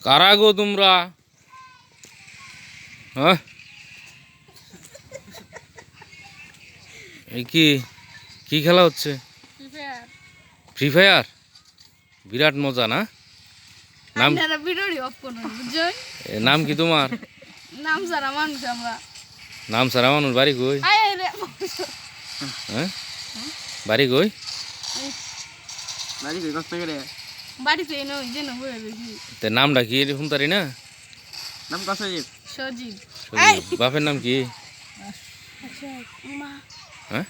কারা গো তোমরা? হ্যাঁ, এই কি কি খেলা হচ্ছে? Free fire. বিরাট মজা না? নাম নাম কি তোমার? নাম সারা মানুষ আমরা। নাম সারা মানুষ। বাড়ি কই? হ্যাঁ, বাড়ি কই? বাড়িতে এনে ওই জন্য বলে দিছি। তে নামটা কি এরকম তারি না? নাম কাসজিব। সজীব। বাপের নাম কি? হ্যাঁ,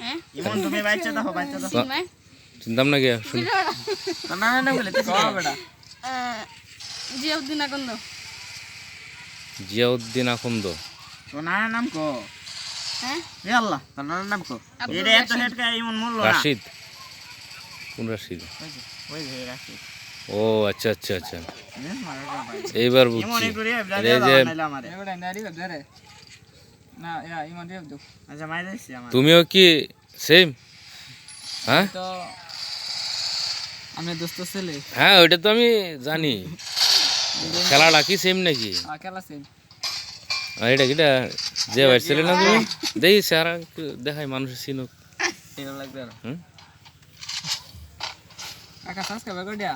হ্যাঁ ইমন তুমি বাচ্চা দাও বাচ্চা দাও। সিমাই চিন্তাম না গিয়া শুনি। তোর নানার নাম বলে তো বেটা। জিয়াউদ্দিন আকন্দ। জিয়াউদ্দিন আকন্দ। তোর নানার নাম কো? হ্যাঁ এ আল্লাহ তোর নানার নাম কো? আব্দুল এটা এত হেড কা ইমন মূল্য না। রাশিদ। কোন রাশিদ? ওই যে রাশিদ। ও আচ্ছা আচ্ছা আচ্ছা, নেন মারা ভাই। এইবার ইমন বুঝছি। করে এই ব্লাড যে দাও নাইলা আমারে। এবারে নারী ধরে না ইমন রেব দাও। আচ্ছা মাই দিছি আমার। তুমিও কি সেম? হ্যাঁ তো আমি দোস্ত ছেলে হ্যাঁ, ওইটা তো আমি জানি। খেলাটা কি সেম নাকি? খেলা সেম। আর এটা কিটা যে ভাই ছেলে না তুমি? দেখি সারা দেখাই মানুষের চিনুক। এরকম লাগবে আর। হুম, কাকা সাবস্ক্রাইব করে দিয়া।